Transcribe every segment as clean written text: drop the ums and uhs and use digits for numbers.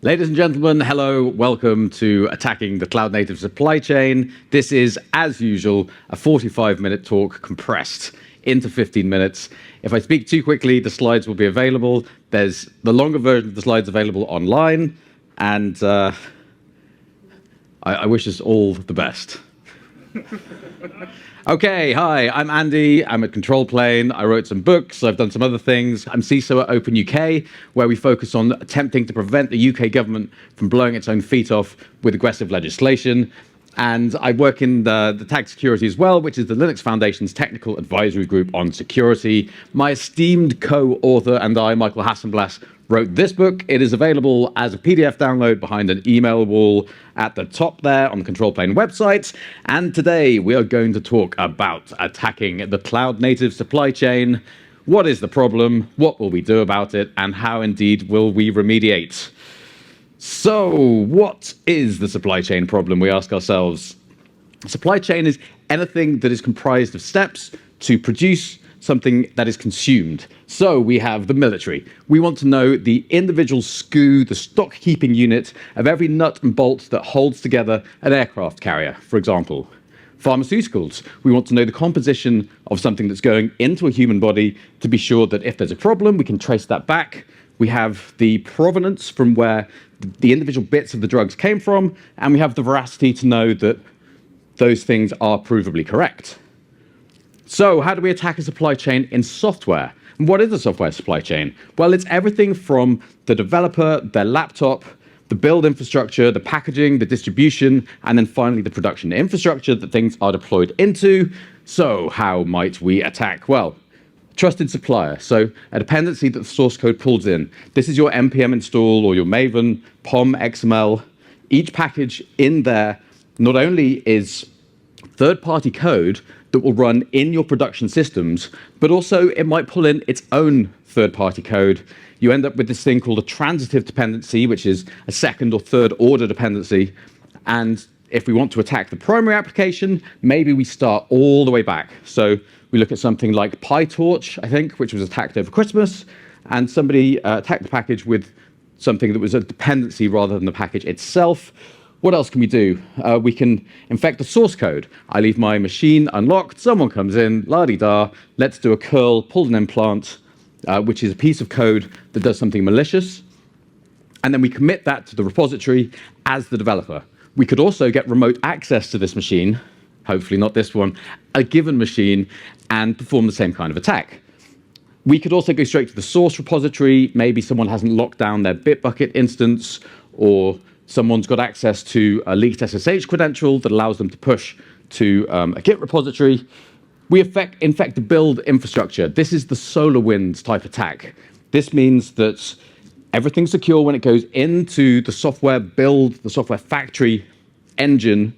Ladies and gentlemen, hello, welcome to Attacking the Cloud Native Supply Chain. This is, as usual, a 45-minute talk compressed into 15 minutes. If I speak too quickly, the slides will be available. There's the longer version of the slides available online, and I wish us all the best. Okay, hi, I'm Andy. I'm at Control Plane. I wrote some books. I've done some other things. I'm CISO at Open UK, where we focus on attempting to prevent the UK government from blowing its own feet off with aggressive legislation. And I work in the TAG Security as well, which is the Linux Foundation's technical advisory group on security. My esteemed co-author and I, Michael Hassenblas, wrote this book. It is available as a PDF download behind an email wall at the top there on the Control Plane website. And today we are going to talk about attacking the cloud native supply chain. What is the problem? What will we do about it? And how indeed will we remediate? So what is the supply chain problem, we ask ourselves? Supply chain is anything that is comprised of steps to produce something that is consumed. So we have the military. We want to know the individual SKU, the stock keeping unit of every nut and bolt that holds together an aircraft carrier, for example. Pharmaceuticals. We want to know the composition of something that's going into a human body to be sure that if there's a problem, we can trace that back. We have the provenance from where the individual bits of the drugs came from, and we have the veracity to know that those things are provably correct. So how do we attack a supply chain in software? And what is a software supply chain? Well, it's everything from the developer, their laptop, the build infrastructure, the packaging, the distribution, and then finally the production infrastructure that things are deployed into. So how might we attack? Well, trusted supplier, so a dependency that the source code pulls in. This is your npm install or your Maven, POM, XML. Each package in there not only is third-party code that will run in your production systems, but also it might pull in its own third-party code. You end up with this thing called a transitive dependency, which is a second or third order dependency. And if we want to attack the primary application, maybe we start all the way back. So we look at something like PyTorch, I think, which was attacked over Christmas, and somebody attacked the package with something that was a dependency rather than the package itself. What else can we do? We can infect the source code. I leave my machine unlocked, someone comes in, la-di-da, let's do a curl, pull an implant, which is a piece of code that does something malicious, and then we commit that to the repository as the developer. We could also get remote access to this machine, hopefully not this one, a given machine, and perform the same kind of attack. We could also go straight to the source repository. Maybe someone hasn't locked down their Bitbucket instance, or someone's got access to a leaked SSH credential that allows them to push to a Git repository. We infect the build infrastructure. This is the SolarWinds type attack. This means that everything's secure when it goes into the software build, the software factory engine,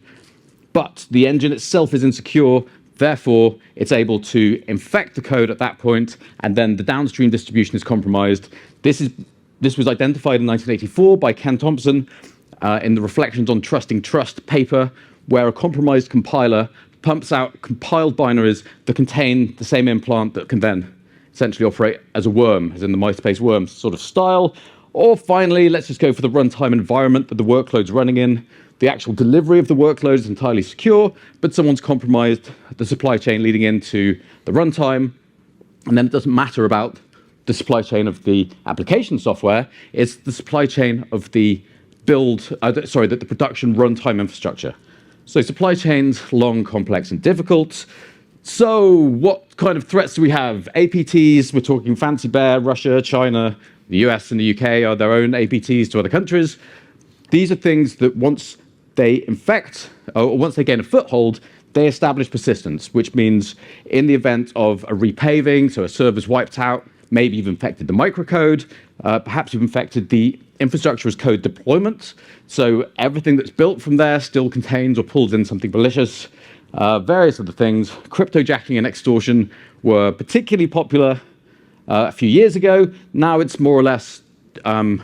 but the engine itself is insecure. Therefore, it's able to infect the code at that point, and then the downstream distribution is compromised. This was identified in 1984 by Ken Thompson in the Reflections on Trusting Trust paper, where a compromised compiler pumps out compiled binaries that contain the same implant that can then essentially operate as a worm, as in the MySpace worm sort of style. Or finally, let's just go for the runtime environment that the workload's running in. The actual delivery of the workload is entirely secure, but someone's compromised the supply chain leading into the runtime. And then it doesn't matter about the supply chain of the application software, it's the supply chain of the the production runtime infrastructure. So supply chains, long, complex, and difficult. So what kind of threats do we have? APTs, we're talking Fancy Bear, Russia, China, the US and the UK are their own APTs to other countries. These are things that once they infect, or once they gain a foothold, they establish persistence, which means in the event of a repaving, so a server's wiped out, maybe you've infected the microcode, perhaps you've infected the infrastructure as code deployment, so everything that's built from there still contains or pulls in something malicious. Various other things. Cryptojacking and extortion were particularly popular a few years ago. Now it's more or less, so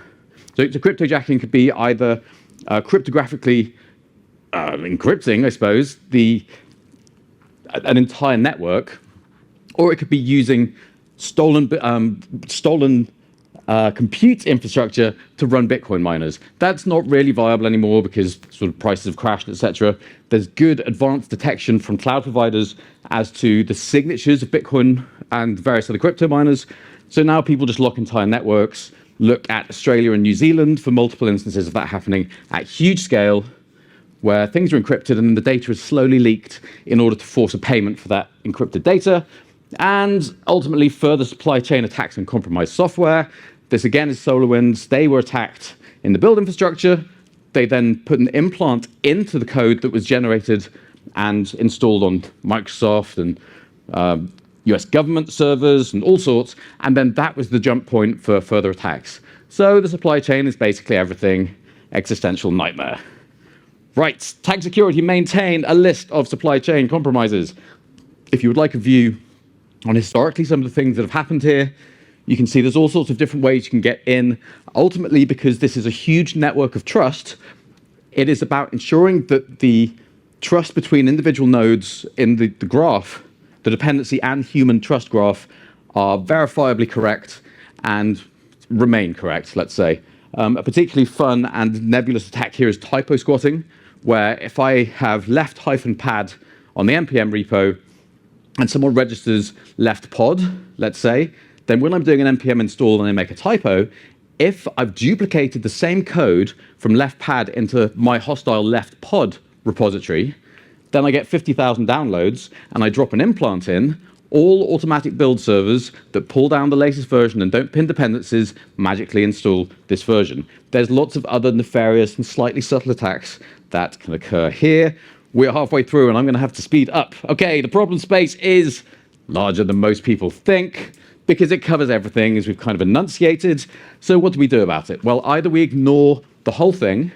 cryptojacking could be either cryptographically encrypting, I suppose, an entire network, or it could be using stolen compute infrastructure to run Bitcoin miners. That's not really viable anymore because sort of prices have crashed, etc. There's good advanced detection from cloud providers as to the signatures of Bitcoin and various other crypto miners. So now people just lock entire networks, look at Australia and New Zealand for multiple instances of that happening at huge scale, where things are encrypted and the data is slowly leaked in order to force a payment for that encrypted data, and ultimately further supply chain attacks and compromised software. This again is SolarWinds. They were attacked in the build infrastructure. They then put an implant into the code that was generated and installed on Microsoft and US government servers and all sorts, and then that was the jump point for further attacks. So the supply chain is basically everything. Existential nightmare. Right, tag security, maintain a list of supply chain compromises. If you would like a view on historically some of the things that have happened here, you can see there's all sorts of different ways you can get in. Ultimately, because this is a huge network of trust, it is about ensuring that the trust between individual nodes in the graph, the dependency and human trust graph, are verifiably correct and remain correct, let's say. A particularly fun and nebulous attack here is typo squatting, where if I have left-pad on the npm repo and someone registers left pod, let's say, then when I'm doing an npm install and I make a typo, if I've duplicated the same code from left pad into my hostile left pod repository, then I get 50,000 downloads and I drop an implant in, all automatic build servers that pull down the latest version and don't pin dependencies magically install this version. There's lots of other nefarious and slightly subtle attacks that can occur here. We're halfway through and I'm going to have to speed up. Okay, the problem space is larger than most people think because it covers everything, as we've kind of enunciated. So what do we do about it? Well, either we ignore the whole thing,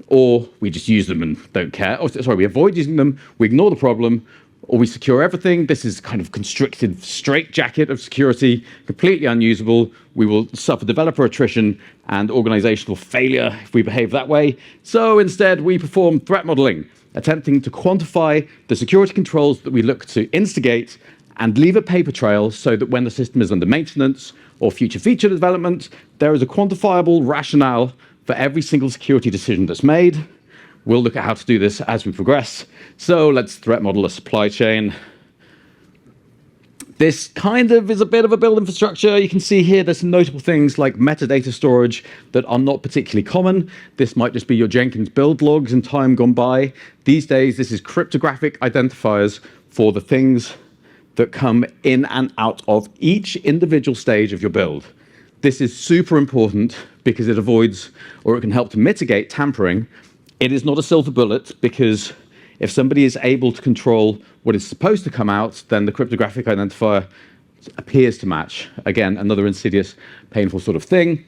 or we just use them and don't care. Oh, sorry, we avoid using them, we ignore the problem, or we secure everything. This is kind of constricted straitjacket of security, completely unusable. We will suffer developer attrition and organizational failure if we behave that way. So instead, we perform threat modeling, attempting to quantify the security controls that we look to instigate and leave a paper trail so that when the system is under maintenance or future feature development, there is a quantifiable rationale for every single security decision that's made. We'll look at how to do this as we progress. So let's threat model a supply chain. This kind of is a bit of a build infrastructure. You can see here there's some notable things like metadata storage that are not particularly common. This might just be your Jenkins build logs in time gone by. These days, this is cryptographic identifiers for the things that come in and out of each individual stage of your build. This is super important because it avoids, or it can help to mitigate tampering. It is not a silver bullet because if somebody is able to control what is supposed to come out, then the cryptographic identifier appears to match. Again, another insidious, painful sort of thing.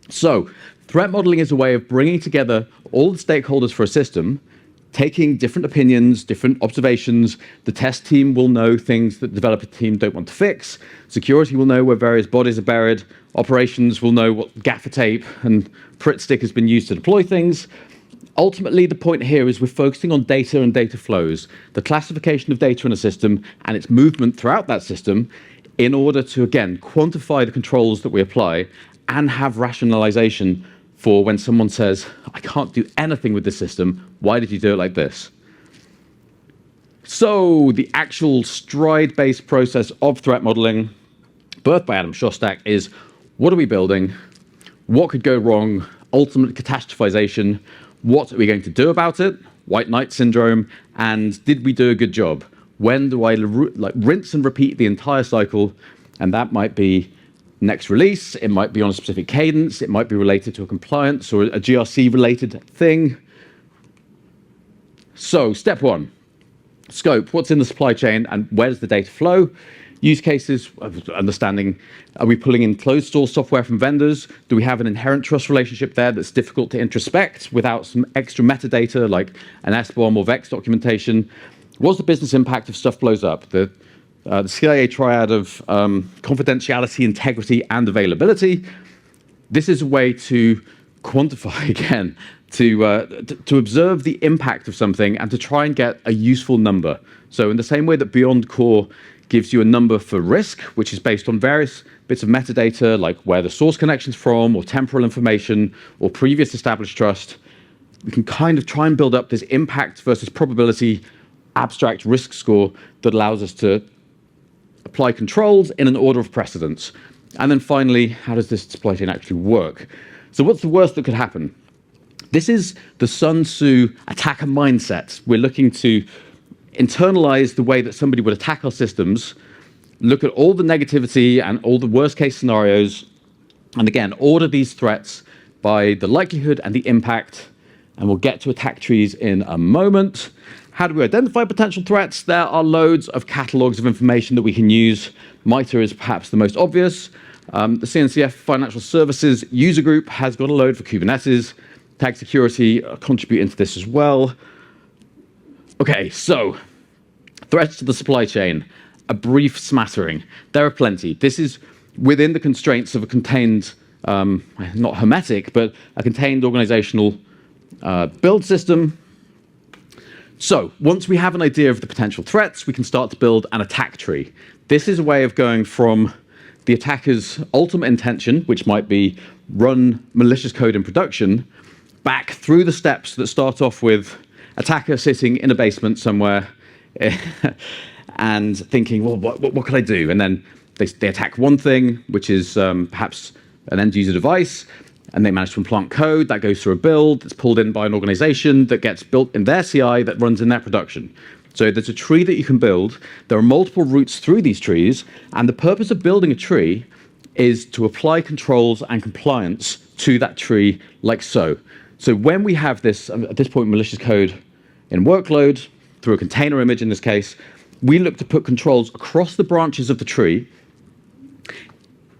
So threat modeling is a way of bringing together all the stakeholders for a system, taking different opinions, different observations. The test team will know things that the developer team don't want to fix. Security will know where various bodies are buried. Operations will know what gaffer tape and Pritt stick has been used to deploy things. Ultimately, the point here is we're focusing on data and data flows, the classification of data in a system and its movement throughout that system in order to, again, quantify the controls that we apply and have rationalization for when someone says, I can't do anything with this system, why did you do it like this? So the actual stride-based process of threat modeling, birthed by Adam Shostak, is what are we building? What could go wrong? Ultimate catastrophization. What are we going to do about it? White knight syndrome. And did we do a good job? When do I rinse and repeat the entire cycle? And that might be next release, it might be on a specific cadence, it might be related to a compliance or a GRC-related thing. So, step one, scope, what's in the supply chain and where does the data flow? Use cases, understanding, are we pulling in closed source software from vendors? Do we have an inherent trust relationship there that's difficult to introspect without some extra metadata like an SBOM or VEX documentation? What's the business impact if stuff blows up? The CIA triad of confidentiality, integrity, and availability. This is a way to quantify, again, to observe the impact of something and to try and get a useful number. So in the same way that Beyond Core gives you a number for risk, which is based on various bits of metadata, like where the source connection's from, or temporal information, or previous established trust. We can kind of try and build up this impact versus probability abstract risk score that allows us to apply controls in an order of precedence. And then finally, how does this supply chain actually work? So what's the worst that could happen? This is the Sun Tzu attacker mindset. We're looking to internalize the way that somebody would attack our systems, look at all the negativity and all the worst case scenarios, and again, order these threats by the likelihood and the impact, and we'll get to attack trees in a moment. How do we identify potential threats? There are loads of catalogs of information that we can use. MITRE is perhaps the most obvious. The CNCF Financial Services user group has got a load for Kubernetes. Tag security contribute into this as well. Okay, so threats to the supply chain, a brief smattering. There are plenty. This is within the constraints of a contained, not hermetic, but a contained organizational build system. So once we have an idea of the potential threats, we can start to build an attack tree. This is a way of going from the attacker's ultimate intention, which might be run malicious code in production, back through the steps that start off with attacker sitting in a basement somewhere and thinking, well, what can I do? And then they attack one thing, which is perhaps an end user device, and they manage to implant code that goes through a build that's pulled in by an organization that gets built in their CI that runs in their production. So there's a tree that you can build. There are multiple routes through these trees, and the purpose of building a tree is to apply controls and compliance to that tree like so. So when we have this, at this point, malicious code in workload, through a container image in this case, we look to put controls across the branches of the tree,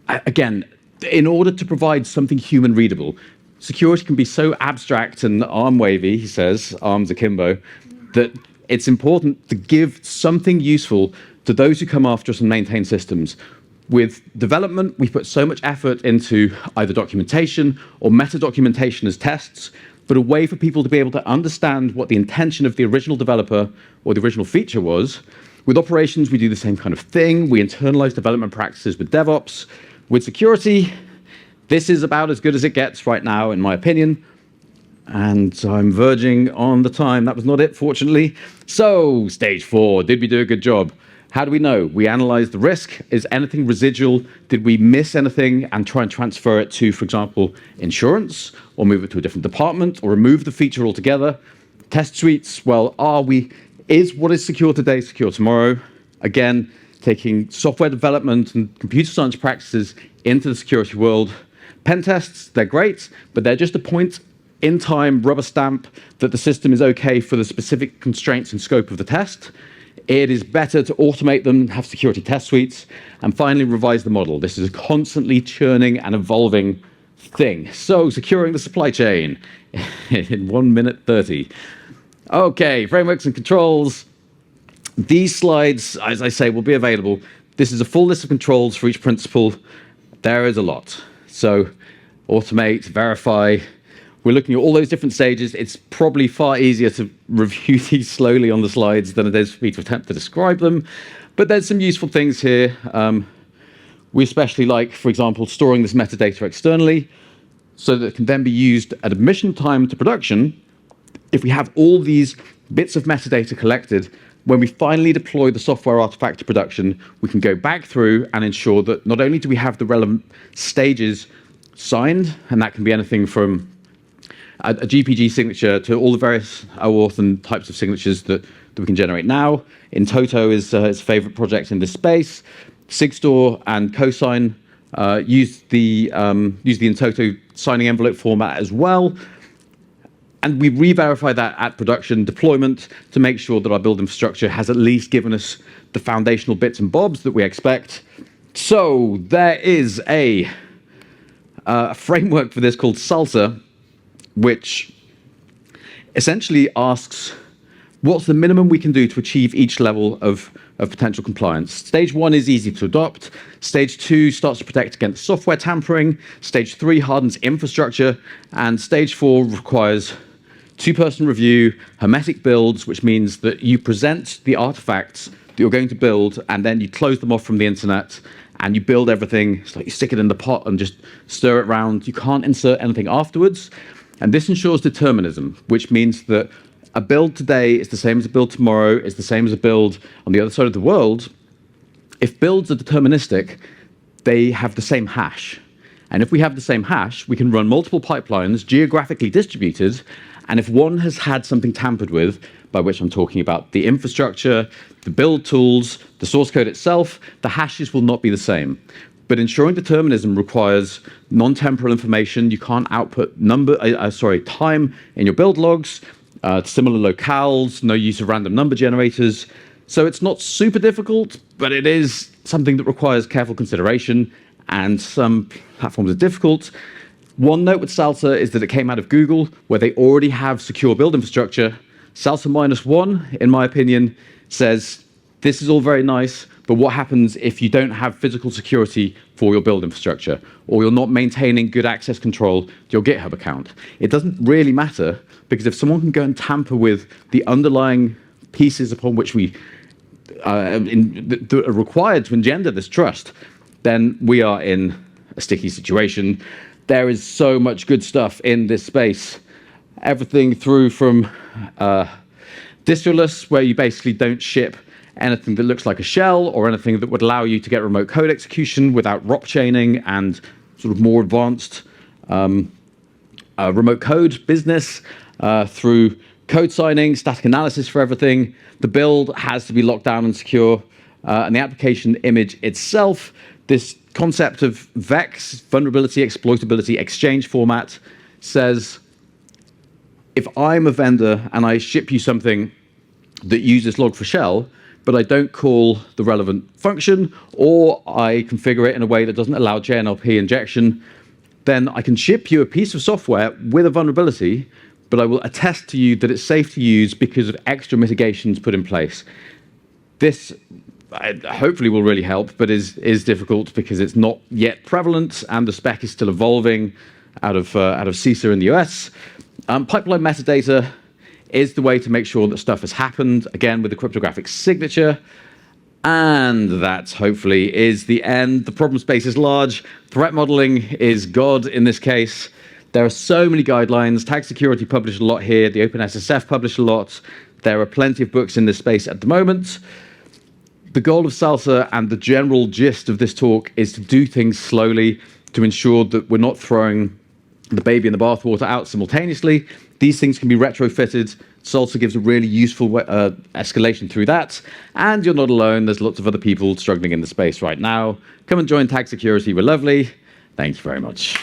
again, in order to provide something human readable. Security can be so abstract and arm wavy, he says, arms akimbo, that it's important to give something useful to those who come after us and maintain systems. With development, we put so much effort into either documentation or meta-documentation as tests, but a way for people to be able to understand what the intention of the original developer or the original feature was. With operations, we do the same kind of thing. We internalize development practices with DevOps. With security, this is about as good as it gets right now, in my opinion. And I'm verging on the time. That was not it, fortunately. So, stage 4, did we do a good job? How do we know? We analyze the risk. Is anything residual? Did we miss anything and try and transfer it to, for example, insurance, or move it to a different department, or remove the feature altogether? Test suites, well, is what is secure today secure tomorrow? Again, taking software development and computer science practices into the security world. Pen tests, they're great, but they're just a point in time rubber stamp that the system is okay for the specific constraints and scope of the test. It is better to automate them, have security test suites, and finally revise the model. This is a constantly churning and evolving thing. So, securing the supply chain in 1 minute 30. Okay, frameworks and controls. These slides, as I say, will be available. This is a full list of controls for each principle. There is a lot. So, automate, verify. We're looking at all those different stages. It's probably far easier to review these slowly on the slides than it is for me to attempt to describe them. But there's some useful things here. We especially like, for example, storing this metadata externally so that it can then be used at admission time to production. If we have all these bits of metadata collected, when we finally deploy the software artifact to production, we can go back through and ensure that not only do we have the relevant stages signed, and that can be anything from a GPG signature to all the various OAuth and types of signatures that we can generate now. Intoto is his favorite project in this space. Sigstore and Cosign use the Intoto signing envelope format as well. And we re-verify that at production deployment to make sure that our build infrastructure has at least given us the foundational bits and bobs that we expect. So there is a framework for this called Salsa, which essentially asks, what's the minimum we can do to achieve each level of potential compliance? Stage 1 is easy to adopt. Stage 2 starts to protect against software tampering. Stage 3 hardens infrastructure. And stage 4 requires two-person review, hermetic builds, which means that you present the artifacts that you're going to build, and then you close them off from the internet, and you build everything. It's like you stick it in the pot and just stir it around. You can't insert anything afterwards. And this ensures determinism, which means that a build today is the same as a build tomorrow, is the same as a build on the other side of the world. If builds are deterministic, they have the same hash. And if we have the same hash, we can run multiple pipelines geographically distributed. And if one has had something tampered with, by which I'm talking about the infrastructure, the build tools, the source code itself, the hashes will not be the same. But ensuring determinism requires non-temporal information. You can't output time in your build logs, similar locales, no use of random number generators. So it's not super difficult, but it is something that requires careful consideration, and some platforms are difficult. One note with Salsa is that it came out of Google, where they already have secure build infrastructure. Salsa -1, in my opinion, says this is all very nice, but what happens if you don't have physical security for your build infrastructure, or you're not maintaining good access control to your GitHub account? It doesn't really matter, because if someone can go and tamper with the underlying pieces upon which we that are required to engender this trust, then we are in a sticky situation. There is so much good stuff in this space. Everything through from distroless, where you basically don't ship anything that looks like a shell or anything that would allow you to get remote code execution without ROP chaining and sort of more advanced remote code business, through code signing, static analysis for everything. The build has to be locked down and secure, and the application image itself, this concept of VEX, vulnerability, exploitability, exchange format, says if I'm a vendor and I ship you something that uses log4shell, but I don't call the relevant function, or I configure it in a way that doesn't allow JNLP injection, then I can ship you a piece of software with a vulnerability, but I will attest to you that it's safe to use because of extra mitigations put in place. This hopefully will really help, but is difficult because it's not yet prevalent, and the spec is still evolving out of CISA in the US. Pipeline metadata is the way to make sure that stuff has happened, again, with the cryptographic signature. And that, hopefully, is the end. The problem space is large. Threat modeling is God in this case. There are so many guidelines. Tag Security published a lot here. The OpenSSF published a lot. There are plenty of books in this space at the moment. The goal of Salsa and the general gist of this talk is to do things slowly to ensure that we're not throwing the baby in the bathwater out simultaneously. These things can be retrofitted. Salsa gives a really useful escalation through that. And you're not alone. There's lots of other people struggling in the space right now. Come and join Tag Security. We're lovely. Thank you very much.